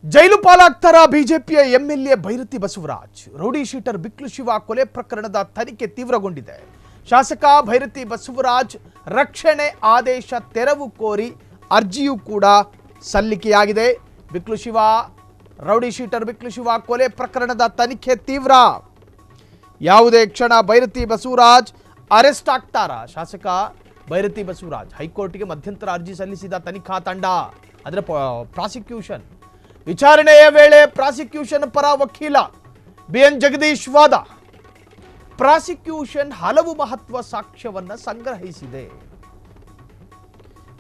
ಜೈಲು ಪಾಲಾಗ್ತಾರ ಬಿಜೆಪಿಯ MLA Byrathi Basavaraj. Rowdy sheeter Biklu Shiva ಕೊಲೆ ಪ್ರಕರಣದ ತನಿಖೆ ತೀವ್ರಗೊಂಡಿದೆ. ಶಾಸಕ ಭೈರತಿ ಬಸವರಾಜ್ ರಕ್ಷಣೆ ಆದೇಶ ತೆರವು ಕೋರಿ ಅರ್ಜಿಯೂ ಕೂಡ ಸಲ್ಲಿಕೆಯಾಗಿದೆ. ಬಿಕ್ಲು ಶಿವ ರೌಡಿ ಶೀಟರ್ ಬಿಕ್ಲು ಶಿವ ಕೊಲೆ ಪ್ರಕರಣದ ತನಿಖೆ ತೀವ್ರ. ಯಾವುದೇ ಕ್ಷಣ ಭೈರತಿ ಬಸವರಾಜ್ ಅರೆಸ್ಟ್ ಆಗ್ತಾರ. ಶಾಸಕ ಭೈರತಿ ಬಸವರಾಜ್ ಹೈಕೋರ್ಟ್ಗೆ ಮಧ್ಯಂತರ ಅರ್ಜಿ ಸಲ್ಲಿಸಿದ ತನಿಖಾ ತಂಡ ಅದರ ಪ್ರಾಸಿಕ್ಯೂಷನ್ ವಿಚಾರಣೆಯ ವೇಳೆ ಪ್ರಾಸಿಕ್ಯೂಷನ್ ಪರ ವಕೀಲ ಬಿಎನ್ ಜಗದೀಶ್ ವಾದ. ಪ್ರಾಸಿಕ್ಯೂಷನ್ ಹಲವು ಮಹತ್ವ ಸಾಕ್ಷ್ಯವನ್ನ ಸಂಗ್ರಹಿಸಿದೆ.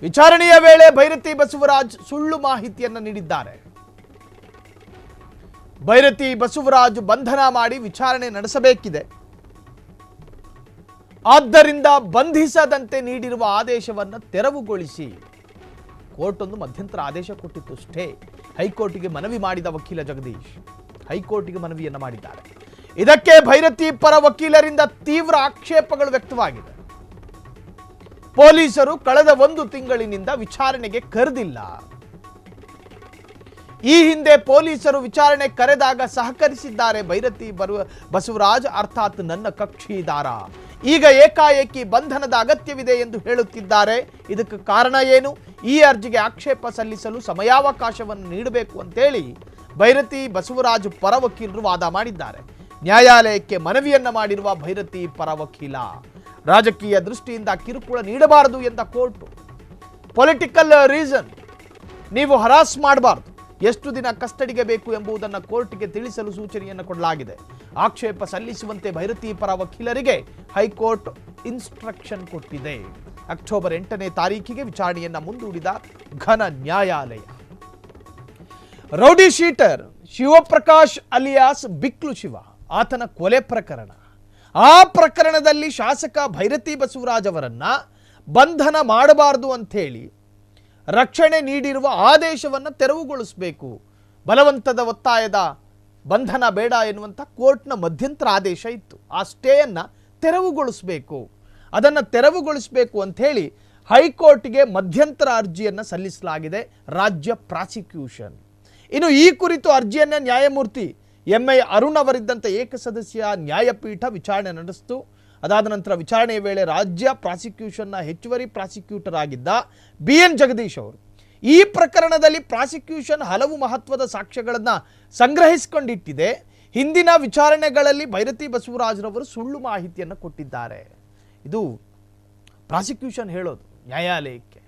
ವಿಚಾರಣೆಯ ವೇಳೆ ಭೈರತಿ ಬಸವರಾಜ್ ಸುಳ್ಳು ಮಾಹಿತಿಯನ್ನು ನೀಡಿದ್ದಾರೆ. ಭೈರತಿ ಬಸವರಾಜ್ ಬಂಧನ ಮಾಡಿ ವಿಚಾರಣೆ ನಡೆಸಬೇಕಿದೆ. ಆದ್ದರಿಂದ ಬಂಧಿಸದಂತೆ ನೀಡಿರುವ ಆದೇಶವನ್ನು ತೆರವುಗೊಳಿಸಿ ಕೋರ್ಟ್ ಒಂದು ಮಧ್ಯಂತರ ಆದೇಶ ಕೊಟ್ಟಿತ್ತು. ಸ್ಟೇ ಹೈಕೋರ್ಟ್ಗೆ ಮನವಿ ಮಾಡಿದ ವಕೀಲ ಜಗದೀಶ್ ಹೈಕೋರ್ಟ್ಗೆ ಮನವಿಯನ್ನು ಮಾಡಿದ್ದಾರೆ. ಇದಕ್ಕೆ ಭೈರತಿ ಪರ ವಕೀಲರಿಂದ ತೀವ್ರ ಆಕ್ಷೇಪಗಳು ವ್ಯಕ್ತವಾಗಿದೆ. ಪೊಲೀಸರು ಕಳೆದ 1 ತಿಂಗಳಿನಿಂದ ವಿಚಾರಣೆಗೆ ಕರೆದಿಲ್ಲ. ಈ ಹಿಂದೆ ಪೊಲೀಸರು ವಿಚಾರಣೆ ಕರೆದಾಗ ಸಹಕರಿಸಿದ್ದಾರೆ ಭೈರತಿ ಬಸವರಾಜ್, ಅರ್ಥಾತ್ ನನ್ನ ಕಕ್ಷಿದಾರ. ಈಗ ಏಕಾಏಕಿ ಬಂಧನದ ಅಗತ್ಯವಿದೆ ಎಂದು ಹೇಳುತ್ತಿದ್ದಾರೆ. ಇದಕ್ಕೆ ಕಾರಣ ಏನು? ಈ ಅರ್ಜಿಗೆ ಆಕ್ಷೇಪ ಸಲ್ಲಿಸಲು ಸಮಯಾವಕಾಶವನ್ನು ನೀಡಬೇಕು ಅಂತೇಳಿ ಭೈರತಿ ಬಸವರಾಜ್ ಪರ ವಕೀಲರು ವಾದ ಮಾಡಿದ್ದಾರೆ. ನ್ಯಾಯಾಲಯಕ್ಕೆ ಮನವಿಯನ್ನ ಮಾಡಿರುವ ಭೈರತಿ ಪರ ವಕೀಲ ರಾಜಕೀಯ ದೃಷ್ಟಿಯಿಂದ ಕಿರುಕುಳ ನೀಡಬಾರದು ಎಂದ ಕೋರ್ಟ್. ಪೊಲಿಟಿಕಲ್ ರೀಸನ್ ನೀವು ಹರಾಸ್ ಮಾಡಬಾರದು, ಎಷ್ಟು ದಿನ ಕಸ್ಟಡಿಗೆ ಬೇಕು ಎಂಬುದನ್ನು ಕೋರ್ಟ್ಗೆ ತಿಳಿಸಲು ಸೂಚನೆಯನ್ನು ಕೊಡಲಾಗಿದೆ. ಆಕ್ಷೇಪ ಸಲ್ಲಿಸುವಂತೆ ಭೈರತಿ ಪರ ವಕೀಲರಿಗೆ ಹೈಕೋರ್ಟ್ ಇನ್ಸ್ಟ್ರಕ್ಷನ್ ಕೊಟ್ಟಿದೆ. ಅಕ್ಟೋಬರ್ 8ನೇ ತಾರೀಕಿಗೆ ವಿಚಾರಣೆಯನ್ನ ಮುಂದೂಡಿದ ಘನ ನ್ಯಾಯಾಲಯ. Rowdy sheeter Shivaprakash alias Biklu Shiva ಆತನ ಕೊಲೆ ಪ್ರಕರಣ. ಆ ಪ್ರಕರಣದಲ್ಲಿ ಶಾಸಕ ಭೈರತಿ ಬಸವರಾಜ್ ಅವರನ್ನ ಬಂಧನ ಮಾಡಬಾರದು ಅಂಥೇಳಿ ರಕ್ಷಣೆ ನೀಡಿರುವ ಆದೇಶವನ್ನು ತೆರವುಗೊಳಿಸಬೇಕು. ಬಲವಂತದ ಒತ್ತಾಯದ ಬಂಧನ ಬೇಡ ಎನ್ನುವಂಥ ಕೋರ್ಟ್ನ ಮಧ್ಯಂತರ ಆದೇಶ ಇತ್ತು. ಆ ಸ್ಟೇಯನ್ನು ತೆರವುಗೊಳಿಸಬೇಕು. ಅದನ್ನು ತೆರವುಗೊಳಿಸಬೇಕು ಅಂಥೇಳಿ ಹೈಕೋರ್ಟ್ಗೆ ಮಧ್ಯಂತರ ಅರ್ಜಿಯನ್ನು ಸಲ್ಲಿಸಲಾಗಿದೆ ರಾಜ್ಯ ಪ್ರಾಸಿಕ್ಯೂಷನ್. ಇನ್ನು ಈ ಕುರಿತು ಅರ್ಜಿಯನ್ನು ನ್ಯಾಯಮೂರ್ತಿ ಎಂಐ ಅರುಣ್ ಅವರಿದ್ದಂಥ ಏಕಸದಸ್ಯ ನ್ಯಾಯಪೀಠ ವಿಚಾರಣೆ ನಡೆಸಿತು. ಅದಾದ ನಂತರ ವಿಚಾರಣೆಯ ವೇಳೆ ರಾಜ್ಯ ಪ್ರಾಸಿಕ್ಯೂಷನ್ನ ಹೆಚ್ಚುವರಿ ಪ್ರಾಸಿಕ್ಯೂಟರ್ ಆಗಿದ್ದ ಬಿಎನ್ ಜಗದೀಶ್ ಅವರು ಈ ಪ್ರಕರಣದಲ್ಲಿ ಪ್ರಾಸಿಕ್ಯೂಷನ್ ಹಲವು ಮಹತ್ವದ ಸಾಕ್ಷ್ಯಗಳನ್ನು ಸಂಗ್ರಹಿಸಿಕೊಂಡಿಟ್ಟಿದೆ. ಹಿಂದಿನ ವಿಚಾರಣೆಗಳಲ್ಲಿ ಭೈರತಿ ಬಸವರಾಜ್ರವರು ಸುಳ್ಳು ಮಾಹಿತಿಯನ್ನು ಕೊಟ್ಟಿದ್ದಾರೆ. ಇದು ಪ್ರಾಸಿಕ್ಯೂಷನ್ ಹೇಳೋದು ನ್ಯಾಯಾಲಯಕ್ಕೆ.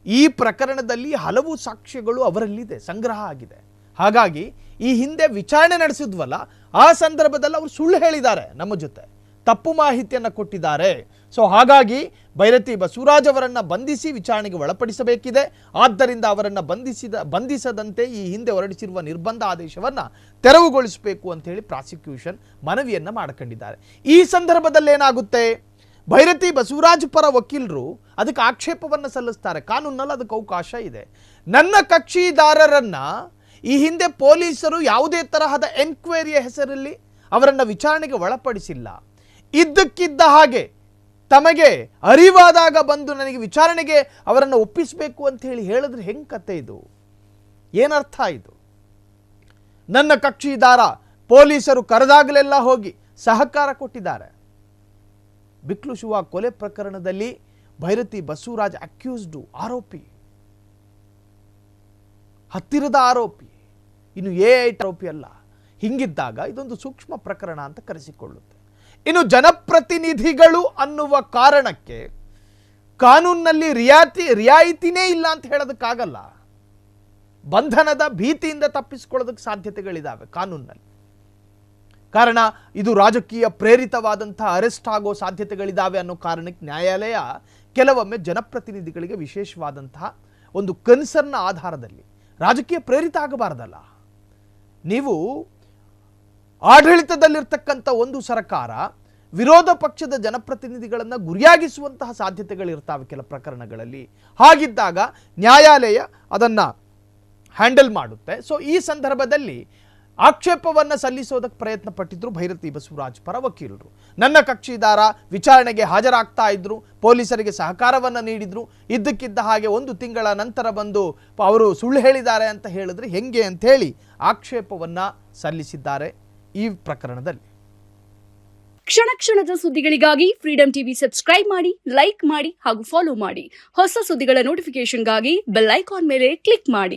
ಈ ಪ್ರಕರಣದಲ್ಲಿ ಹಲವು ಸಾಕ್ಷ್ಯಗಳು ಅವರಲ್ಲಿದೆ, ಸಂಗ್ರಹ ಆಗಿದೆ. ಹಾಗಾಗಿ ಈ ಹಿಂದೆ ವಿಚಾರಣೆ ನಡೆಸಿದ್ವಲ್ಲ, ಆ ಸಂದರ್ಭದಲ್ಲಿ ಅವರು ಸುಳ್ಳು ಹೇಳಿದ್ದಾರೆ, ನಮ್ಮ ಜೊತೆ ತಪ್ಪು ಮಾಹಿತಿಯನ್ನು ಕೊಟ್ಟಿದ್ದಾರೆ. ಸೊ ಹಾಗಾಗಿ ಭೈರತಿ ಬಸವರಾಜ್ ಅವರನ್ನು ಬಂಧಿಸಿ ವಿಚಾರಣೆಗೆ ಒಳಪಡಿಸಬೇಕಿದೆ. ಆದ್ದರಿಂದ ಅವರನ್ನು ಬಂಧಿಸದಂತೆ ಈ ಹಿಂದೆ ಹೊರಡಿಸಿರುವ ನಿರ್ಬಂಧ ಆದೇಶವನ್ನು ತೆರವುಗೊಳಿಸಬೇಕು ಅಂತೇಳಿ ಪ್ರಾಸಿಕ್ಯೂಷನ್ ಮನವಿಯನ್ನು ಮಾಡಿಕೊಂಡಿದ್ದಾರೆ. ಈ ಸಂದರ್ಭದಲ್ಲಿ ಏನಾಗುತ್ತೆ, ಭೈರತಿ ಬಸವರಾಜ್ ಪರ ವಕೀಲರು ಅದಕ್ಕೆ ಆಕ್ಷೇಪವನ್ನು ಸಲ್ಲಿಸ್ತಾರೆ. ಕಾನೂನಲ್ಲಿ ಅದಕ್ಕೆ ಅವಕಾಶ ಇದೆ. ನನ್ನ ಕಕ್ಷಿದಾರರನ್ನ ಈ ಹಿಂದೆ ಪೊಲೀಸರು ಯಾವುದೇ ತರಹದ ಎನ್ಕ್ವೈರಿಯ ಹೆಸರಲ್ಲಿ ಅವರನ್ನು ವಿಚಾರಣೆಗೆ ಒಳಪಡಿಸಿಲ್ಲ. ಇದ್ದಕ್ಕಿದ್ದ ಹಾಗೆ ತಮಗೆ ಅರಿವಾದಾಗ ಬಂದು ನನಗೆ ವಿಚಾರಣೆಗೆ ಅವರನ್ನು ಒಪ್ಪಿಸಬೇಕು ಅಂತ ಹೇಳಿದ್ರೆ ಹೆಂಗ್ ಕತೆ ಇದು? ಏನರ್ಥ ಇದು? ನನ್ನ ಕಕ್ಷಿದಾರ ಪೊಲೀಸರು ಕರೆದಾಗಲೆಲ್ಲ ಹೋಗಿ ಸಹಕಾರ ಕೊಟ್ಟಿದ್ದಾರೆ. ಬಿಕ್ಲು ಶಿವ ಕೊಲೆ ಪ್ರಕರಣದಲ್ಲಿ ಭೈರತಿ ಬಸವರಾಜ್ ಅಕ್ಯೂಸ್ಡು, ಆರೋಪಿ, ಹತ್ತಿರದ ಆರೋಪಿ, ಇನ್ನು ಆರೋಪಿ ಅಲ್ಲ. ಹಿಂಗಿದ್ದಾಗ ಇದೊಂದು ಸೂಕ್ಷ್ಮ ಪ್ರಕರಣ ಅಂತ ಕರೆಸಿಕೊಳ್ಳುತ್ತೆ. ಇನ್ನು ಜನಪ್ರತಿನಿಧಿಗಳು ಅನ್ನುವ ಕಾರಣಕ್ಕೆ ಕಾನೂನಿನಲ್ಲಿ ರಿಯಾಯಿತಿನೇ ಇಲ್ಲ ಅಂತ ಹೇಳೋದಕ್ಕಾಗಲ್ಲ. ಬಂಧನದ ಭೀತಿಯಿಂದ ತಪ್ಪಿಸಿಕೊಳ್ಳೋದಕ್ಕೆ ಸಾಧ್ಯತೆಗಳಿದ್ದಾವೆ ಕಾನೂನಿನಲ್ಲಿ. ಕಾರಣ ಇದು ರಾಜಕೀಯ ಪ್ರೇರಿತವಾದಂತಹ ಅರೆಸ್ಟ್ ಆಗೋ ಸಾಧ್ಯತೆಗಳಿದ್ದಾವೆ ಅನ್ನೋ ಕಾರಣಕ್ಕೆ ನ್ಯಾಯಾಲಯ ಕೆಲವೊಮ್ಮೆ ಜನಪ್ರತಿನಿಧಿಗಳಿಗೆ ವಿಶೇಷವಾದಂತಹ ಒಂದು ಕನ್ಸರ್ನ ಆಧಾರದಲ್ಲಿ ರಾಜಕೀಯ ಪ್ರೇರಿತ ಆಗಬಾರ್ದಲ್ಲ. ನೀವು ಆಡಳಿತದಲ್ಲಿರ್ತಕ್ಕಂಥ ಒಂದು ಸರ್ಕಾರ ವಿರೋಧ ಪಕ್ಷದ ಜನಪ್ರತಿನಿಧಿಗಳನ್ನು ಗುರಿಯಾಗಿಸುವಂತಹ ಸಾಧ್ಯತೆಗಳಿರ್ತಾವೆ ಕೆಲ ಪ್ರಕರಣಗಳಲ್ಲಿ. ಹಾಗಿದ್ದಾಗ ನ್ಯಾಯಾಲಯ ಅದನ್ನು ಹ್ಯಾಂಡಲ್ ಮಾಡುತ್ತೆ. ಸೊ ಈ ಸಂದರ್ಭದಲ್ಲಿ ಆಕ್ಷೇಪವನ್ನ ಸಲ್ಲಿಸೋದಕ್ಕೆ ಪ್ರಯತ್ನ ಪಟ್ಟಿದ್ರು ಭೈರತಿ ಬಸವರಾಜ್ ಪರ ವಕೀಲರು. ನನ್ನ ಕಕ್ಷಿದಾರ ವಿಚಾರಣೆಗೆ ಹಾಜರಾಗ್ತಾ ಇದ್ರು, ಪೊಲೀಸರಿಗೆ ಸಹಕಾರವನ್ನ ನೀಡಿದ್ರು. ಇದ್ದಕ್ಕಿದ್ದ ಹಾಗೆ 1 ತಿಂಗಳ ನಂತರ ಬಂದು ಅವರು ಸುಳ್ಳು ಹೇಳಿದ್ದಾರೆ ಅಂತ ಹೇಳಿದ್ರೆ ಹೆಂಗೆ ಅಂತ ಹೇಳಿ ಆಕ್ಷೇಪವನ್ನ ಸಲ್ಲಿಸಿದ್ದಾರೆ ಈ ಪ್ರಕರಣದಲ್ಲಿ. ಕ್ಷಣ ಕ್ಷಣದ ಸುದ್ದಿಗಳಿಗಾಗಿ ಫ್ರೀಡಂ ಟಿವಿ ಸಬ್ಸ್ಕ್ರೈಬ್ ಮಾಡಿ, ಲೈಕ್ ಮಾಡಿ ಹಾಗೂ ಫಾಲೋ ಮಾಡಿ. ಹೊಸ ಸುದ್ದಿಗಳ ನೋಟಿಫಿಕೇಶನ್ಗಾಗಿ ಬೆಲ್ ಐಕಾನ್ ಮೇಲೆ ಕ್ಲಿಕ್ ಮಾಡಿ.